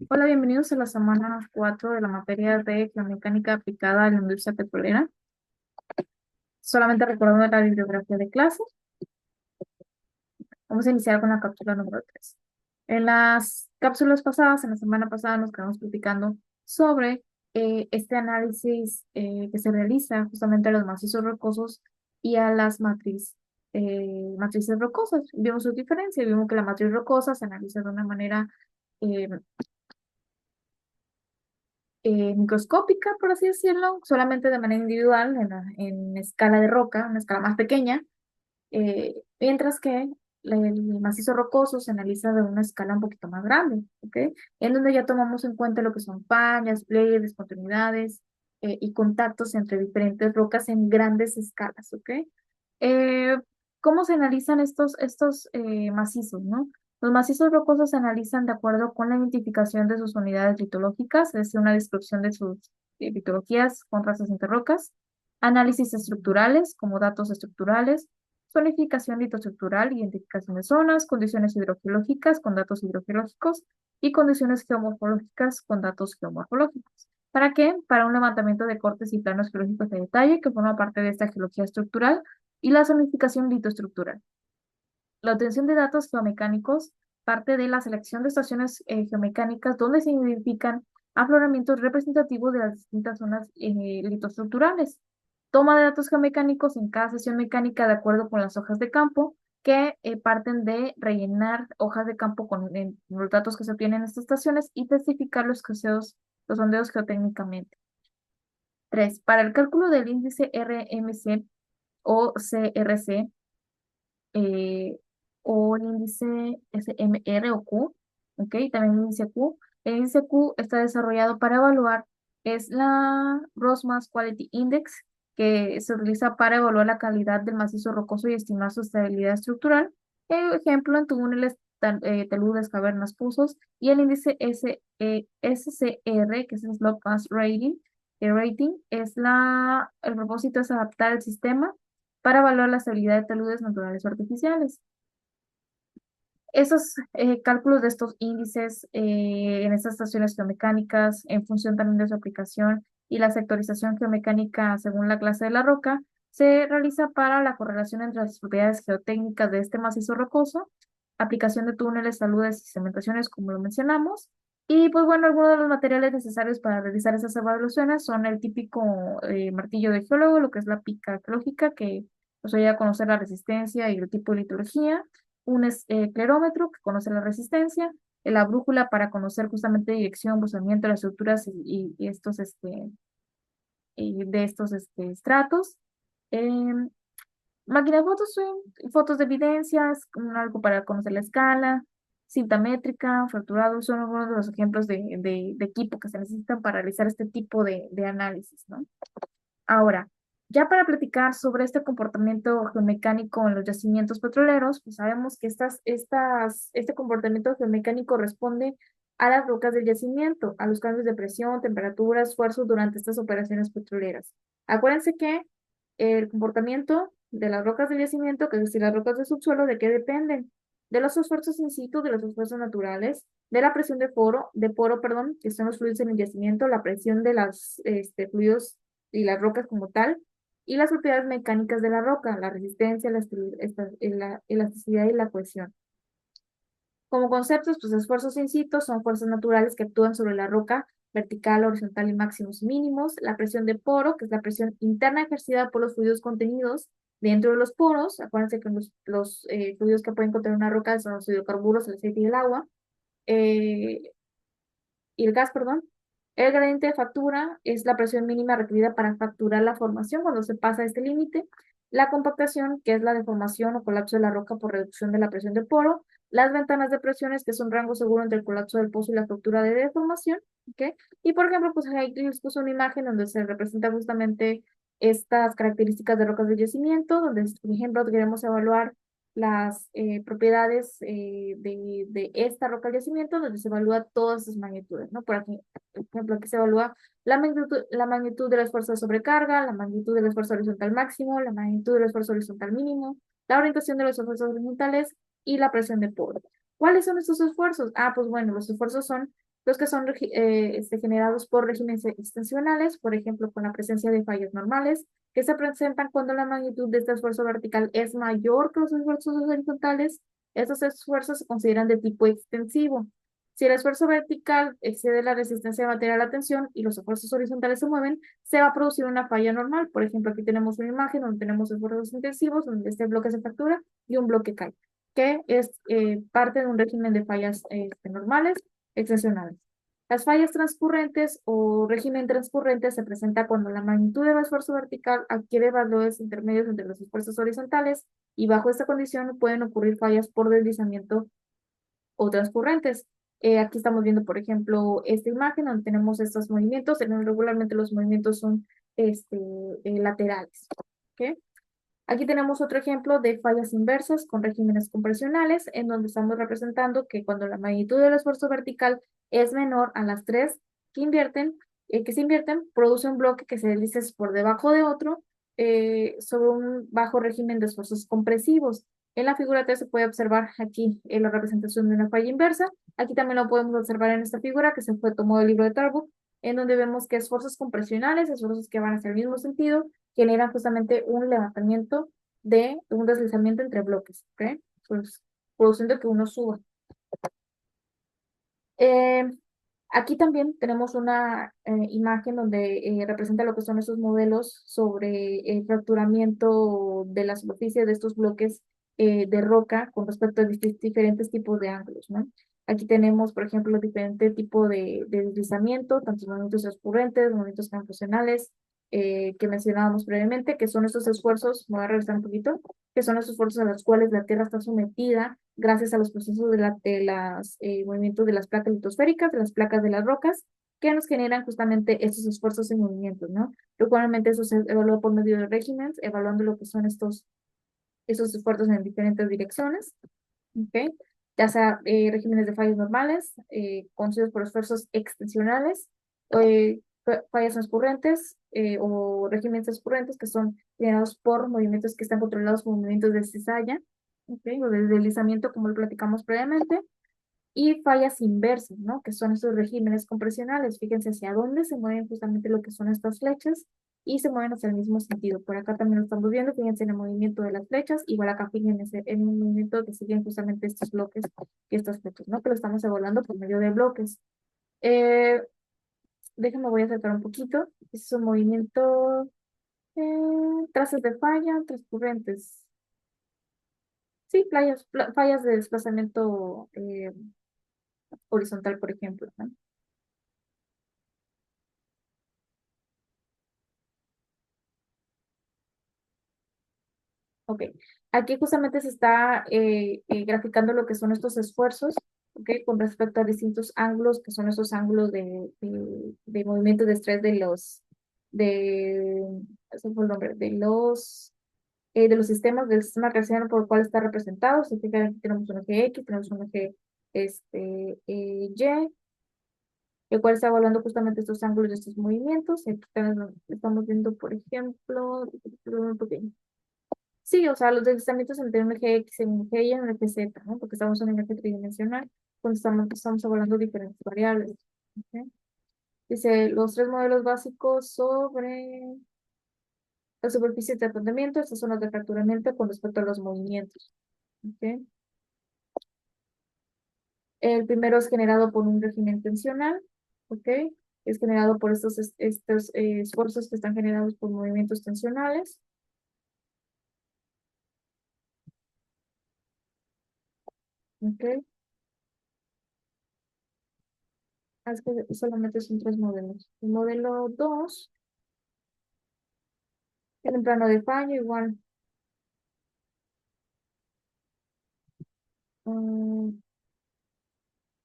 Hola, bienvenidos a la semana 4 de la materia de geomecánica aplicada a la industria petrolera. Solamente recordando la bibliografía de clase, vamos a iniciar con la cápsula número 3. En las cápsulas pasadas, en la semana pasada, nos quedamos platicando sobre este análisis que se realiza justamente a los macizos rocosos y a las matrices rocosas. Vimos su diferencia, vimos que la matriz rocosa se analiza de una manera eh, microscópica, por así decirlo, solamente de manera individual, en escala de roca, una escala más pequeña, mientras que el macizo rocoso se analiza de una escala un poquito más grande, ¿ok? En donde ya tomamos en cuenta lo que son fañas, playas, continuidades y contactos entre diferentes rocas en grandes escalas, ¿ok? Eh, ¿Cómo se analizan estos macizos, no? Los macizos rocosos se analizan de acuerdo con la identificación de sus unidades litológicas, es decir, una descripción de sus litologías con razas entre rocas, análisis estructurales como datos estructurales, zonificación litoestructural, identificación de zonas, condiciones hidrogeológicas con datos hidrogeológicos y condiciones geomorfológicas con datos geomorfológicos. ¿Para qué? Para un levantamiento de cortes y planos geológicos de detalle que forma parte de esta geología estructural y la zonificación litoestructural. La obtención de datos geomecánicos parte de la selección de estaciones geomecánicas donde se identifican afloramientos representativos de las distintas zonas litoestructurales. Toma de datos geomecánicos en cada sesión mecánica de acuerdo con las hojas de campo que parten de rellenar hojas de campo con los datos que se obtienen en estas estaciones y testificar los sondeos geotécnicamente. 3. Para el cálculo del índice RMC o CRC, eh, o el índice SMR o Q, ¿ok? También el índice Q. El índice Q está desarrollado para evaluar, es la Gross Mass Quality Index, que se utiliza para evaluar la calidad del macizo rocoso y estimar su estabilidad estructural. Ejemplo, en túneles, taludes, cavernas, pozos, y el índice SCR, que es el Slope Mass Rating, el propósito es adaptar el sistema para evaluar la estabilidad de taludes naturales o artificiales. Esos cálculos de estos índices en estas estaciones geomecánicas, en función también de su aplicación y la sectorización geomecánica según la clase de la roca, se realiza para la correlación entre las propiedades geotécnicas de este macizo rocoso, aplicación de túneles, taludes y cementaciones, como lo mencionamos. Y pues bueno, algunos de los materiales necesarios para realizar esas evaluaciones son el típico martillo de geólogo, lo que es la pica geológica, que nos ayuda a conocer la resistencia y el tipo de litología, un clerómetro que conoce la resistencia, la brújula para conocer justamente dirección, rozamiento, las estructuras y estos, de estos estratos. Em, Máquina de fotos son fotos de evidencias, algo para conocer la escala, cinta métrica, fracturado, son algunos de los ejemplos de equipo que se necesitan para realizar este tipo de análisis, ¿no? Ahora, ya para platicar sobre este comportamiento geomecánico en los yacimientos petroleros, pues sabemos que este comportamiento geomecánico responde a las rocas del yacimiento, a los cambios de presión, temperatura, esfuerzos durante estas operaciones petroleras. Acuérdense que el comportamiento de las rocas del yacimiento, que es decir, las rocas del subsuelo, ¿de qué dependen? De los esfuerzos in situ, de los esfuerzos naturales, de la presión de poro, perdón, que son los fluidos en el yacimiento, la presión de los fluidos y las rocas como tal, y las propiedades mecánicas de la roca, la resistencia, la elasticidad y la cohesión. Como conceptos, pues esfuerzos in situ son fuerzas naturales que actúan sobre la roca vertical, horizontal y máximos y mínimos. La presión de poro, que es la presión interna ejercida por los fluidos contenidos dentro de los poros. Acuérdense que los fluidos que pueden contener una roca son los hidrocarburos, el aceite y el agua. Eh, y el gas, perdón. El gradiente de factura es la presión mínima requerida para facturar la formación cuando se pasa este límite. La compactación, que es la deformación o colapso de la roca por reducción de la presión del poro. Las ventanas de presiones, que son rango seguro entre el colapso del pozo y la fractura de deformación. ¿Ok? Y por ejemplo, pues ahí les puse una imagen donde se representa justamente estas características de rocas de yacimiento, donde, por ejemplo, queremos evaluar las propiedades de esta roca de yacimiento, donde se evalúa todas sus magnitudes, ¿no? Por ejemplo, aquí se evalúa la magnitud de la fuerza de sobrecarga, la magnitud del esfuerzo horizontal máximo, la magnitud del esfuerzo horizontal mínimo, la orientación de los esfuerzos horizontales y la presión de poro. ¿Cuáles son estos esfuerzos? Ah, pues bueno, los esfuerzos son los que son generados por regímenes extensionales, por ejemplo, con la presencia de fallas normales, que se presentan cuando la magnitud de este esfuerzo vertical es mayor que los esfuerzos horizontales. Estos esfuerzos se consideran de tipo extensivo. Si el esfuerzo vertical excede la resistencia de material a la tensión y los esfuerzos horizontales se mueven, se va a producir una falla normal. Por ejemplo, aquí tenemos una imagen donde tenemos esfuerzos intensivos, donde este bloque se fractura y un bloque cae, que es parte de un régimen de fallas normales excepcionales. Las fallas transcurrentes o régimen transcurrente se presenta cuando la magnitud del esfuerzo vertical adquiere valores intermedios entre los esfuerzos horizontales y bajo esta condición pueden ocurrir fallas por deslizamiento o transcurrentes. Aquí estamos viendo, por ejemplo, esta imagen donde tenemos estos movimientos. Regularmente los movimientos son laterales. ¿Ok? Aquí tenemos otro ejemplo de fallas inversas con regímenes compresionales, en donde estamos representando que cuando la magnitud del esfuerzo vertical es menor a las tres que se invierten, produce un bloque que se desliza por debajo de otro sobre un bajo régimen de esfuerzos compresivos. En la figura 3 se puede observar aquí la representación de una falla inversa. Aquí también lo podemos observar en esta figura que se fue tomado del libro de Tarbuck, en donde vemos que esfuerzos compresionales, esfuerzos que van hacia el mismo sentido, generan justamente un levantamiento de un deslizamiento entre bloques, ¿ok? Pues, produciendo que uno suba. Eh, Aquí también tenemos una imagen donde representa lo que son esos modelos sobre el fracturamiento de la superficie de estos bloques de roca con respecto a diferentes tipos de ángulos, ¿no? Aquí tenemos, por ejemplo, diferentes tipos de deslizamiento, tanto movimientos transcurrentes, movimientos transfusionales, que mencionábamos previamente, que son estos esfuerzos, me voy a regresar un poquito, que son esos esfuerzos a los cuales la Tierra está sometida gracias a los procesos de las movimientos de las placas litosféricas, de las placas de las rocas, que nos generan justamente estos esfuerzos en movimientos, ¿no? Regularmente eso se evalúa por medio de regímenes, evaluando lo que son estos esfuerzos en diferentes direcciones, ¿ok? Ya sea regímenes de fallas normales, conocidos por esfuerzos extensionales, fallas transcurrentes o regímenes transcurrentes que son generados por movimientos que están controlados por movimientos de cizalla, ¿ok? O de deslizamiento, como lo platicamos previamente, y fallas inversas, ¿no? Que son estos regímenes compresionales. Fíjense hacia dónde se mueven justamente lo que son estas flechas y se mueven hacia el mismo sentido. Por acá también lo estamos viendo, fíjense en el movimiento de las flechas, igual acá fíjense en un movimiento que siguen justamente estos bloques y estas flechas, ¿no? Que lo estamos evaluando por medio de bloques. Eh, Déjenme, voy a acercar un poquito. Este es un movimiento, trazas de falla, transcurrentes. Sí, fallas de desplazamiento horizontal, por ejemplo, ¿no? Ok, aquí justamente se está graficando lo que son estos esfuerzos, ok, con respecto a distintos ángulos, que son esos ángulos de movimiento de estrés de, ese fue el nombre, de los sistemas, del sistema cartesiano por el cual está representado. Se fijan, aquí tenemos un eje X, tenemos un eje Y, el cual está evaluando justamente estos ángulos de estos movimientos. Aquí estamos viendo, por ejemplo, sí, o sea, los deslizamientos entre un eje X y un eje Y y un eje Z, ¿no? Porque estamos en un eje tridimensional, cuando estamos evaluando diferentes variables. ¿Ok? Dice, los tres modelos básicos sobre la superficie de tratamiento, estas son las de fracturamiento con respecto a los movimientos. ¿Ok? El primero es generado por un régimen tensional, ¿ok? Es generado por estos esfuerzos que están generados por movimientos tensionales, ¿ok? Es que solamente son tres modelos. El modelo 2 en un plano de fallo, igual. mm,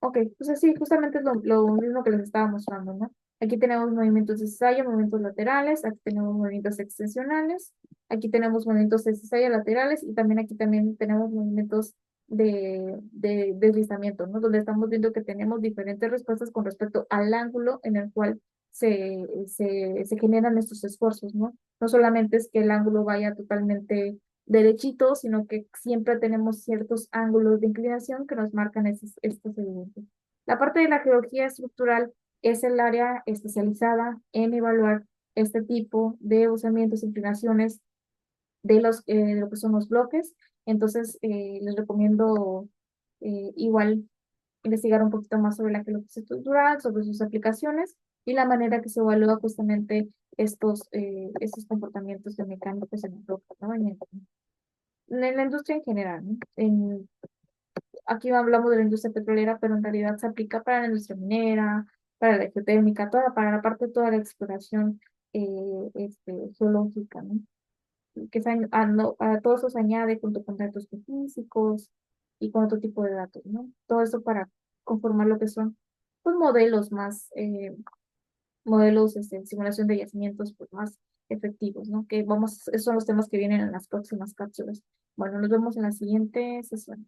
ok, pues sí, justamente es lo mismo que les estaba mostrando, ¿no? Aquí tenemos movimientos de cizalla, movimientos laterales, aquí tenemos movimientos extensionales, aquí tenemos movimientos de cizalla laterales y también aquí también tenemos movimientos de deslizamiento, ¿no? Donde estamos viendo que tenemos diferentes respuestas con respecto al ángulo en el cual se generan estos esfuerzos, ¿no? No solamente es que el ángulo vaya totalmente derechito, sino que siempre tenemos ciertos ángulos de inclinación que nos marcan estos eventos. La parte de la geología estructural es el área especializada en evaluar este tipo de usamientos, inclinaciones de lo que son los bloques. Entonces, les recomiendo igual investigar un poquito más sobre la geología estructural, sobre sus aplicaciones y la manera que se evalúa justamente estos comportamientos de mecánicos en el roca, ¿no? En la industria en general, ¿no? Aquí hablamos de la industria petrolera, pero en realidad se aplica para la industria minera, para la geotécnica, para la parte de toda la exploración geológica, ¿no? Que a todo eso se añade junto con datos físicos y con otro tipo de datos, ¿no? Todo eso para conformar lo que son pues, modelos simulación de yacimientos pues, más efectivos, ¿no? Esos son los temas que vienen en las próximas cápsulas. Bueno, nos vemos en la siguiente sesión.